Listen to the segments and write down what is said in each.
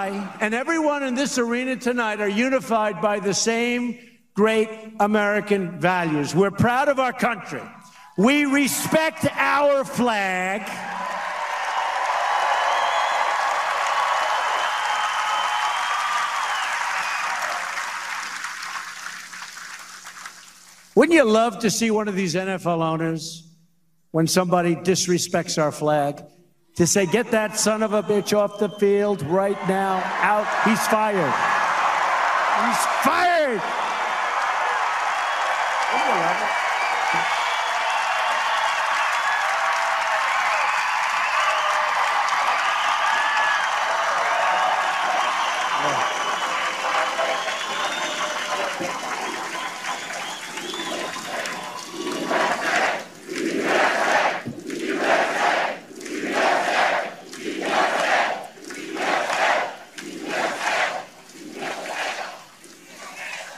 I and everyone in this arena tonight are unified by the same great American values. We're proud of our country. We respect our flag. Wouldn't you love to see one of these NFL owners, when somebody disrespects our flag, to say, get that son of a bitch off the field right now, out, he's fired. He's fired. Wouldn't you love it?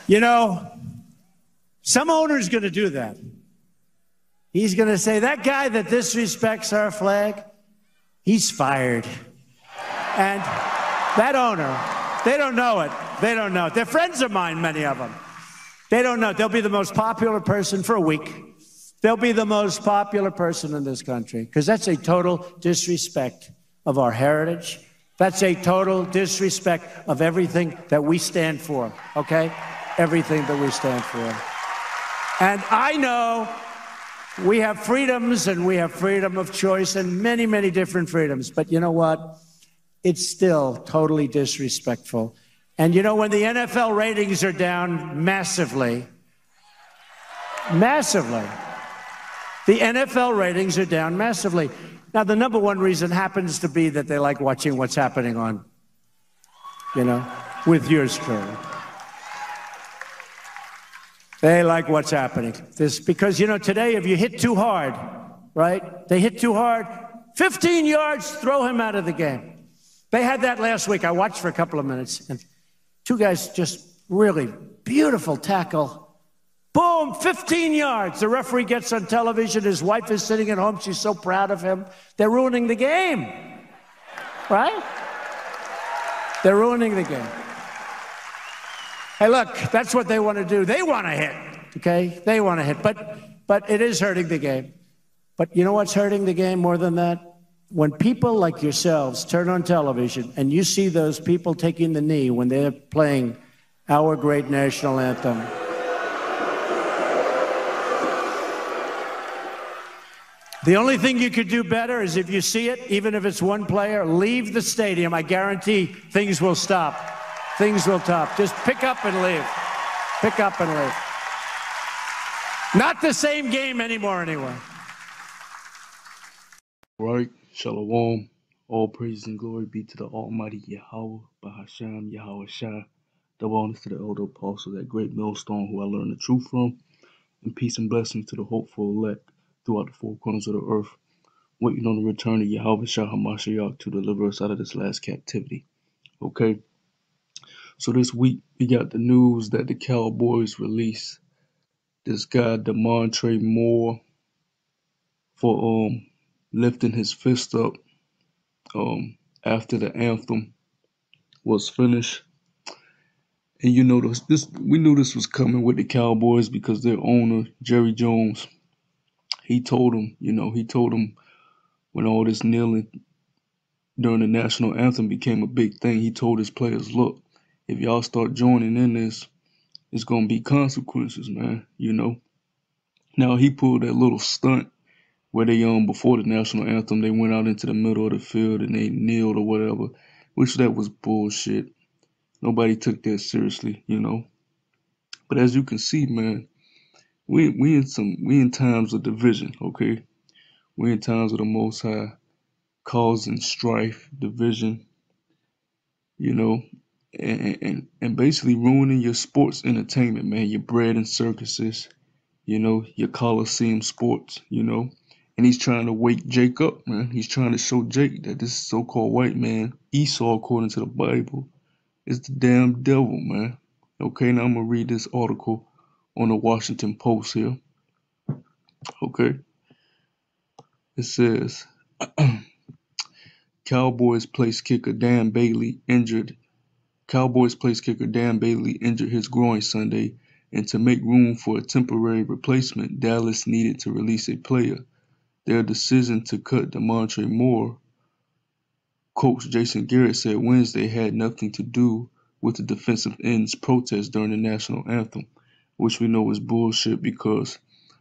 You know, some owner's going to do that. He's going to say, that guy that disrespects our flag, he's fired. And that owner, they don't know it. They don't know it. They're friends of mine, many of them. They don't know it. They'll be the most popular person for a week. They'll be the most popular person in this country, because that's a total disrespect of our heritage. That's a total disrespect of everything that we stand for, okay? Everything that we stand for. And I know we have freedoms, and we have freedom of choice and many, many different freedoms. But you know what? It's still totally disrespectful. And you know, when the NFL ratings are down massively, massively, the NFL ratings are down massively. Now, the number one reason happens to be that they like watching what's happening on, you know, with yours truly. They like what's happening. This, because, you know, today, if you hit too hard, right? They hit too hard, 15 yards, throw him out of the game. They had that last week. I watched for a couple of minutes, and two guys just really beautiful tackle. Boom, 15 yards. The referee gets on television. His wife is sitting at home. She's so proud of him. They're ruining the game, right? They're ruining the game. Hey, look, that's what they want to do. They want to hit, okay? They want to hit, but it is hurting the game. But you know what's hurting the game more than that? When people like yourselves turn on television and you see those people taking the knee when they're playing our great national anthem. The only thing you could do better is, if you see it, even if it's one player, leave the stadium. I guarantee things will stop. Things will stop. Just pick up and leave. Pick up and leave. Not the same game anymore, anyway. Right. Shalom. All praise and glory be to the Almighty Yahweh, Bahasham, AHSHAR. Double honors to the elder apostle, that great millstone who I learned the truth from. And peace and blessings to the hopeful elect throughout the four corners of the earth, waiting on the return of Yahweh Shah HaMashiach to deliver us out of this last captivity. Okay. So this week, we got the news that the Cowboys released this guy, DeMontre Moore, for lifting his fist up after the anthem was finished. And you know, we knew this was coming with the Cowboys, because their owner, Jerry Jones, he told him when all this kneeling during the national anthem became a big thing, he told his players, look, if y'all start joining in this, it's going to be consequences, man, you know. Now, he pulled that little stunt where they, before the national anthem, they went out into the middle of the field and they kneeled or whatever, which that was bullshit. Nobody took that seriously, you know. But as you can see, man, we in times of division, okay? We in times of the Most High causing strife, division, you know, and basically ruining your sports entertainment, man. Your bread and circuses, you know, your Coliseum sports, you know. And he's trying to wake Jake up, man. He's trying to show Jake that this so-called white man, Esau, according to the Bible, is the damn devil, man. Okay, now I'm going to read this article on the Washington Post here. Okay. It says, Cowboys place kicker Dan Bailey injured. Cowboys place kicker Dan Bailey injured his groin Sunday, and to make room for a temporary replacement, Dallas needed to release a player. Their decision to cut DeMontre Moore, coach Jason Garrett said Wednesday, had nothing to do with the defensive end's protest during the national anthem, which we know is bullshit because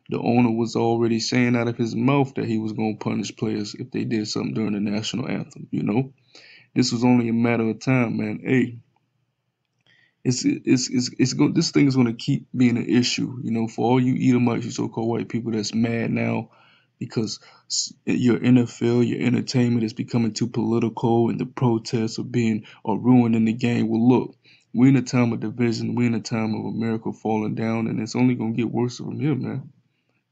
the owner was already saying out of his mouth that he was going to punish players if they did something during the national anthem, you know? This was only a matter of time, man. Hey, this thing is going to keep being an issue, you know, for all you Edomites, you so-called white people that's mad now because your NFL, your entertainment is becoming too political and the protests are ruining the game. Well, look, we're in a time of division. We're in a time of America falling down, and it's only going to get worse from here, man.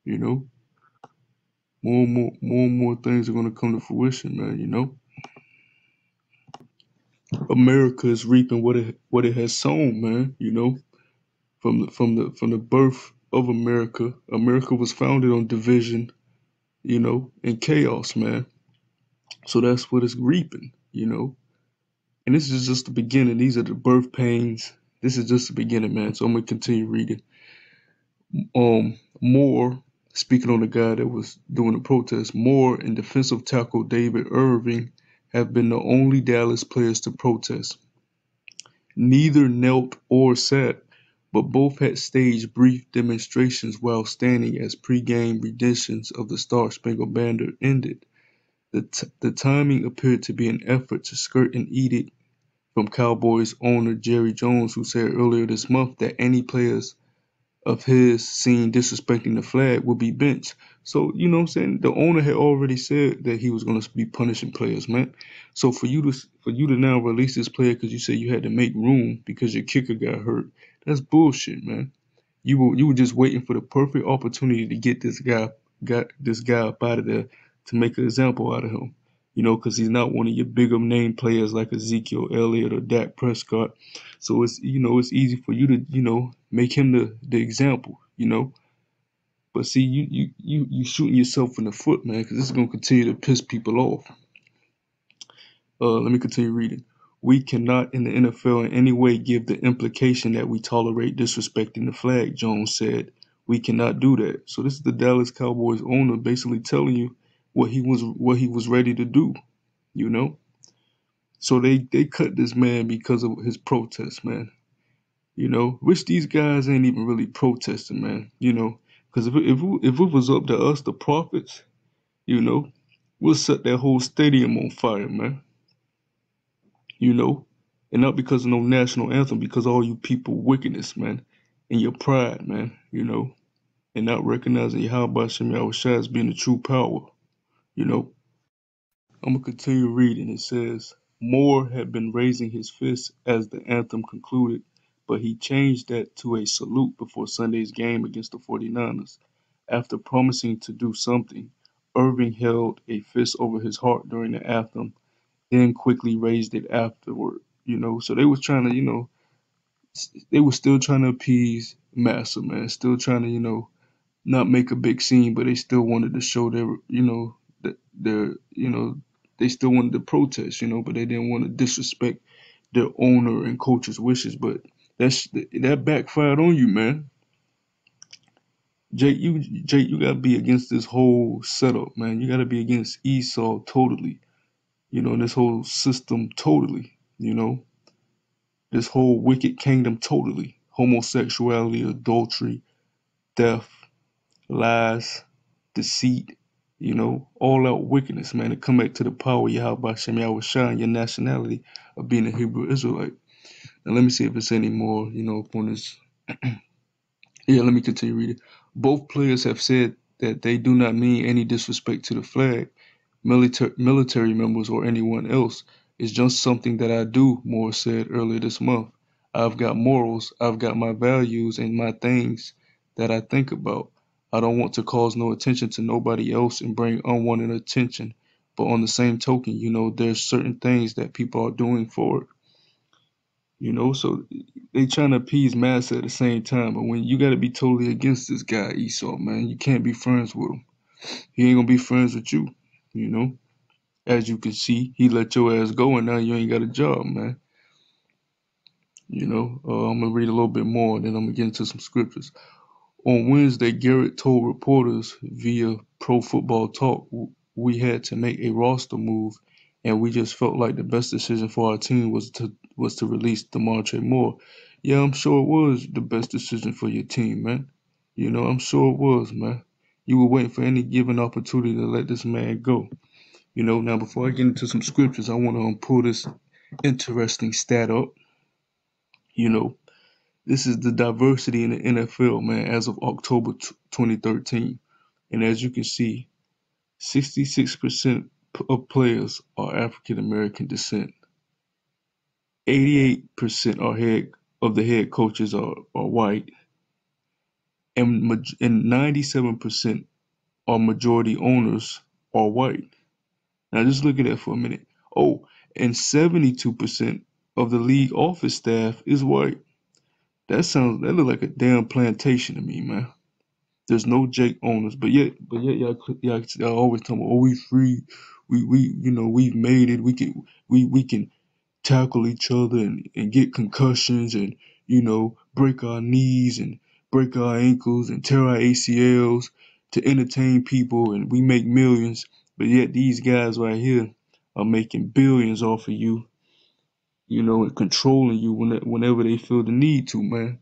You know, more things are going to come to fruition, man. You know, America is reaping what it has sown, man. You know, from the birth of America. America was founded on division, you know, and chaos, man. So that's what it's reaping, you know. And this is just the beginning. These are the birth pains. This is just the beginning, man. So I'm gonna continue reading. Moore, speaking on the guy that was doing the protest, Moore and defensive tackle David Irving have been the only Dallas players to protest. Neither knelt or sat, but both had staged brief demonstrations while standing as pre-game renditions of the Star-Spangled Banner ended. The timing appeared to be an effort to skirt an edict from Cowboys owner Jerry Jones, who said earlier this month that any players of his seen disrespecting the flag would be benched. So, you know what I'm saying? The owner had already said that he was going to be punishing players, man. So for you to now release this player because you said you had to make room because your kicker got hurt, that's bullshit, man. You were just waiting for the perfect opportunity to get this guy up out of there to make an example out of him. You know, because he's not one of your bigger name players like Ezekiel Elliott or Dak Prescott. So it's easy for you to, make him the example, you know. But see, you shooting yourself in the foot, man, because this is gonna continue to piss people off. Let me continue reading. We cannot in the NFL in any way give the implication that we tolerate disrespecting the flag, Jones said. We cannot do that. So this is the Dallas Cowboys owner basically telling you what he was ready to do, you know. So they cut this man because of his protest, man. You know, which these guys ain't even really protesting, man. You know, because if it was up to us, the prophets, you know, we'll set that whole stadium on fire, man. You know, and not because of no national anthem, because all you people wickedness, man, and your pride, man. You know, and not recognizing YAHAWADAH as being the true power. You know. I'm going to continue reading. It says, Moore had been raising his fist as the anthem concluded, but he changed that to a salute before Sunday's game against the 49ers. After promising to do something, Irving held a fist over his heart during the anthem, then quickly raised it afterward. You know, so they was trying to, they were still trying to appease Massa, man, still trying to, not make a big scene, but they still wanted to show their, they still wanted to protest, but they didn't want to disrespect their owner and coach's wishes. But that backfired on you, man. Jake, you gotta be against this whole setup, man. You gotta be against Esau totally, and this whole system totally, this whole wicked kingdom totally. Homosexuality, adultery, theft, lies, deceit, all out wickedness, man, to come back to the power of Yahweh Shah and your nationality of being a Hebrew Israelite. Now let me see if it's any more, upon this. Yeah, let me continue reading. Both players have said that they do not mean any disrespect to the flag, military members, or anyone else. It's just something that I do, Moore said earlier this month. I've got morals, I've got my values and my things that I think about. I don't want to cause no attention to nobody else and bring unwanted attention. But on the same token, there's certain things that people are doing for it. So they trying to appease Massa at the same time. But when you got to be totally against this guy, Esau, man, you can't be friends with him. He ain't going to be friends with you, as you can see, he let your ass go, and now you ain't got a job, man. You know, I'm gonna read a little bit more, and then I'm gonna get into some scriptures. On Wednesday, Garrett told reporters via Pro Football Talk we had to make a roster move, and we just felt like the best decision for our team was to release DeMartre Moore. Yeah, I'm sure it was the best decision for your team, man. You know, I'm sure it was, man. You were waiting for any given opportunity to let this man go. You know, now before I get into some scriptures, I want to pull this interesting stat up. You know, this is the diversity in the NFL, man, as of October 2013. And as you can see, 66% of players are African American descent. 88% of the head coaches are white. And 97% are majority owners are white. Now just look at that for a minute. Oh, and 72% of the league office staff is white. That look like a damn plantation to me, man. There's no Jake owners, but yet y'all always tell me, oh, we free, you know, we've made it. We can tackle each other and get concussions and, you know, break our knees and break our ankles and tear our ACLs to entertain people, and we make millions. But yet these guys right here are making billions off of you, you know, and controlling you whenever they feel the need to, man.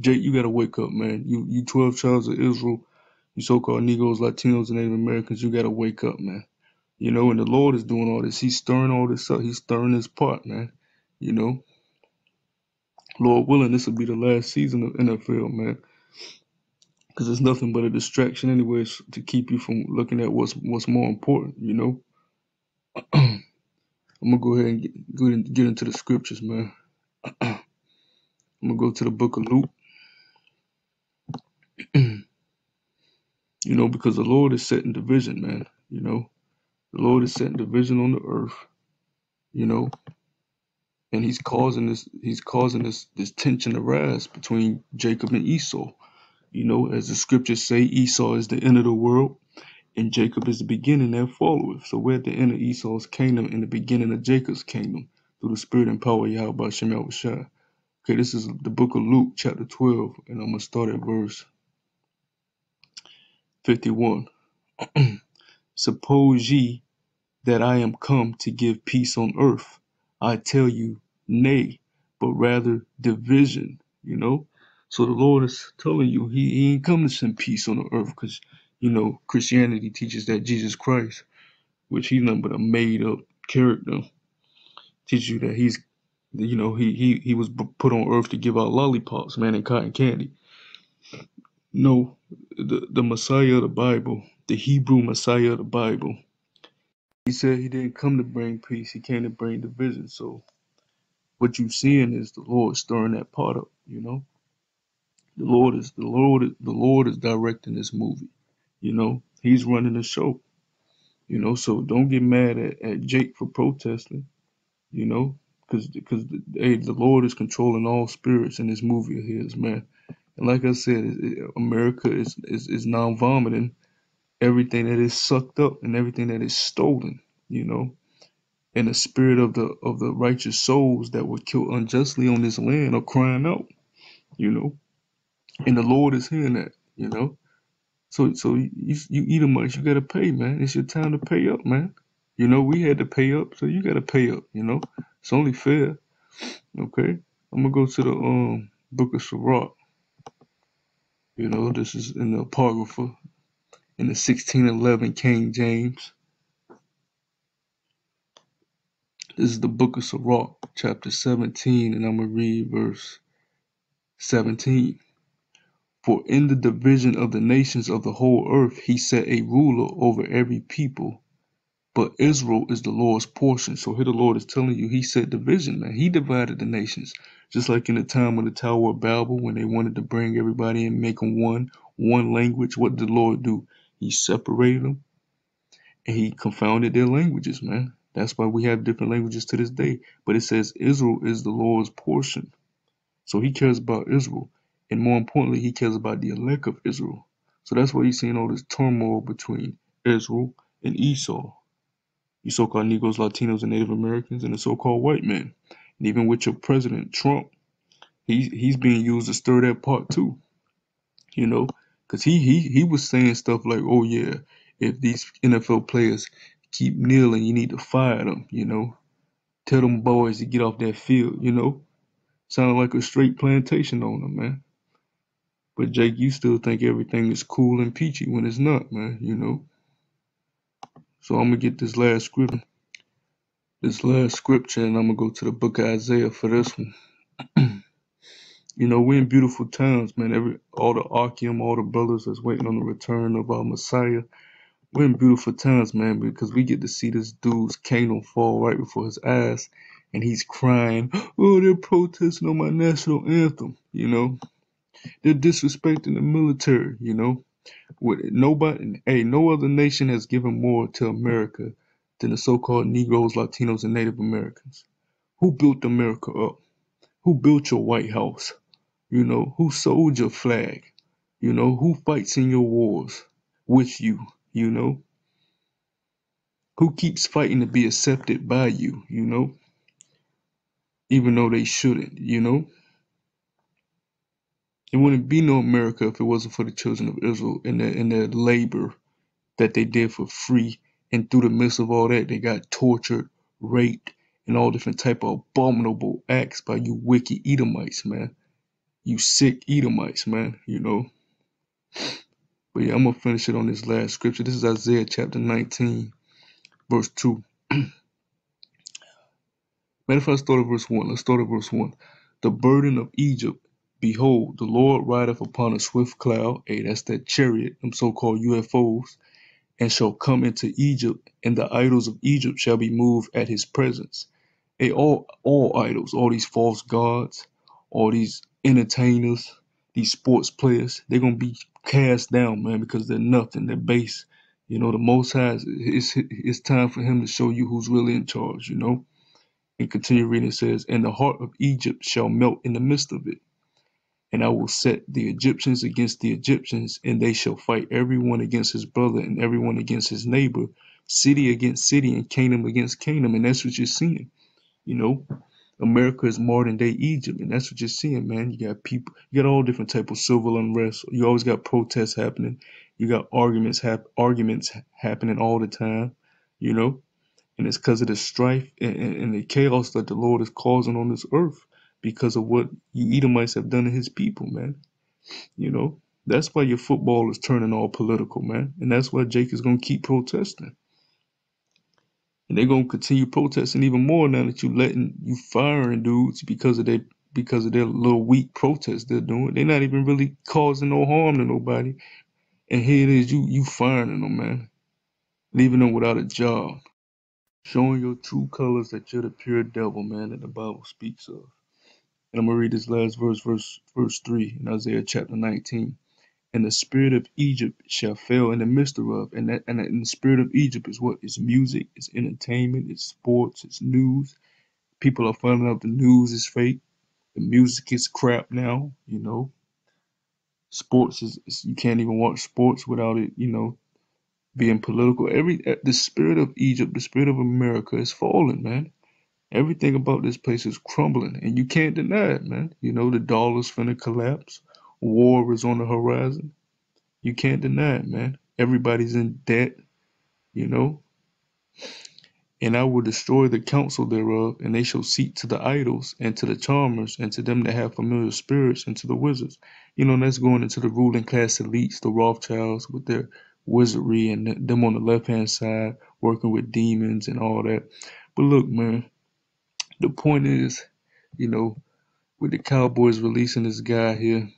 Jake, you gotta wake up, man. You 12 tribes of Israel, you so-called Negroes, Latinos, and Native Americans, you gotta wake up, man. You know, and the Lord is doing all this. He's stirring all this up. He's stirring his pot, man. You know, Lord willing, this will be the last season of NFL, man. Because it's nothing but a distraction anyways to keep you from looking at what's more important, you know. I'm gonna go ahead and get into the scriptures, man. I'm gonna go to the book of Luke. You know, because the Lord is setting division, man. You know, the Lord is setting division on the earth, you know, and he's causing this tension to rise between Jacob and Esau. You know, as the scriptures say, Esau is the end of the world, and Jacob is the beginning that followeth. So we're at the end of Esau's kingdom and the beginning of Jacob's kingdom through the spirit and power of YAHAWADAH. Okay, this is the book of Luke, chapter 12, and I'm going to start at verse 51. Suppose ye that I am come to give peace on earth? I tell you, nay, but rather division, you know? So the Lord is telling you he ain't come to send peace on the earth, because, you know, Christianity teaches that Jesus Christ, which he's nothing but a made up character, teaches you that he's, you know, he was put on earth to give out lollipops, man, and cotton candy. No, the Messiah of the Bible, the Hebrew Messiah of the Bible, he said he didn't come to bring peace, he came to bring division. So what you're seeing is the Lord stirring that pot up, you know. The Lord is directing this movie, you know. He's running the show, you know. So don't get mad at Jake for protesting, you know, because hey, the Lord is controlling all spirits in this movie of his, man. And like I said, America is now vomiting everything that is sucked up and everything that is stolen, you know. And the spirit of the righteous souls that were killed unjustly on this land are crying out, you know. And the Lord is hearing that, you know. So you Edomites, you gotta pay, man. It's your time to pay up, man. You know, we had to pay up, so you gotta pay up, you know. It's only fair. Okay. I'm gonna go to the book of Sirach. You know, this is in the Apocrypha in the 1611 King James. This is the book of Sirach, chapter 17, and I'm gonna read verse 17. For in the division of the nations of the whole earth he set a ruler over every people, but Israel is the Lord's portion. So here the Lord is telling you he set division, man. He divided the nations. Just like in the time of the Tower of Babel, when they wanted to bring everybody and make them one language, what did the Lord do? He separated them and he confounded their languages, man. That's why we have different languages to this day. But it says Israel is the Lord's portion. So he cares about Israel. And more importantly, he cares about the elect of Israel. So that's why you're seeing all this turmoil between Israel and Esau. You so-called Negroes, Latinos, and Native Americans, and the so-called white man. And even with your president, Trump, he's being used to stir that pot too, you know, because he was saying stuff like, oh yeah, if these NFL players keep kneeling, you need to fire them, you know, tell them boys to get off that field, you know. Sounded like a straight plantation owner, man. But Jake, you still think everything is cool and peachy when it's not, man, you know. So I'm gonna get this last scripture, and I'm gonna go to the book of Isaiah for this one. You know, we're in beautiful times, man. All the Archeum, all the brothers that's waiting on the return of our Messiah. We're in beautiful times, man, because we get to see this dude's kingdom fall right before his eyes, and he's crying, "Oh, they're protesting on my national anthem." You know, they're disrespecting the military. You know, no other nation has given more to America than the so-called Negroes, Latinos, and Native Americans. Who built America up? Who built your White House? You know, who sold your flag? You know, who fights in your wars with you? You know, who keeps fighting to be accepted by you? You know, even though they shouldn't. You know, it wouldn't be no America if it wasn't for the children of Israel and their labor that they did for free. And through the midst of all that, they got tortured, raped, and all different type of abominable acts by you wicked Edomites, man. You sick Edomites, man. You know. But yeah, I'm going to finish it on this last scripture. This is Isaiah chapter 19, verse 2. Matter of fact, let's start at verse 1. Let's start at verse 1. The burden of Egypt, behold, the Lord rideth upon a swift cloud. Hey, that's that chariot, them so-called UFOs. And shall come into Egypt, and the idols of Egypt shall be moved at his presence. Hey, all idols, all these false gods, all these entertainers, these sports players, they're going to be cast down, man, because they're nothing. They're base. You know, the Most High, it's time for him to show you who's really in charge, you know. And continue reading, it says, and the heart of Egypt shall melt in the midst of it. And I will set the Egyptians against the Egyptians, and they shall fight everyone against his brother and everyone against his neighbor, city against city and kingdom against kingdom. And that's what you're seeing, you know. America is modern day Egypt, and that's what you're seeing, man. You got people, you got all different type of civil unrest. You always got protests happening. You got arguments happening all the time, you know. And it's because of the strife and the chaos that the Lord is causing on this earth because of what you Edomites have done to his people, man. You know, that's why your football is turning all political, man. And that's why Jake is going to keep protesting. And they're going to continue protesting even more now that you firing dudes because of their little weak protests they're doing. They're not even really causing no harm to nobody. And here it is, you firing them, man. Leaving them without a job. Showing your true colors that you're the pure devil, man, that the Bible speaks of. And I'm going to read this last verse 3 in Isaiah chapter 19. And the spirit of Egypt shall fail in the midst thereof. And the spirit of Egypt is what? It's music, it's entertainment, it's sports, it's news. People are finding out the news is fake. The music is crap now, you know. Sports is you can't even watch sports without it, you know, being political. The spirit of Egypt, the spirit of America is falling, man. Everything about this place is crumbling, and you can't deny it, man. You know, the dollar's finna collapse. War is on the horizon. You can't deny it, man. Everybody's in debt, you know. And I will destroy the counsel thereof, and they shall seek to the idols, and to the charmers, and to them that have familiar spirits, and to the wizards. You know, and that's going into the ruling class elites, the Rothschilds with their wizardry, and them on the left-hand side working with demons and all that. But look, man, the point is, you know, with the Cowboys releasing this guy here,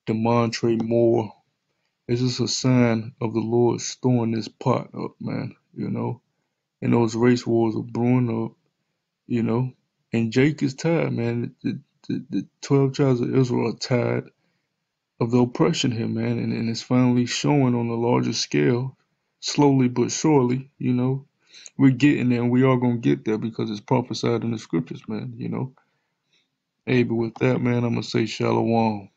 DeMontre Moore, it's just a sign of the Lord storing this pot up, man, you know. And those race wars are brewing up, you know. And Jake is tired, man. The 12 tribes of Israel are tired of the oppression here, man. And it's finally showing on a larger scale, slowly but surely, you know. We're getting there, and we are going to get there because it's prophesied in the scriptures, man, you know. Hey, but with that, man, I'm going to say shalom.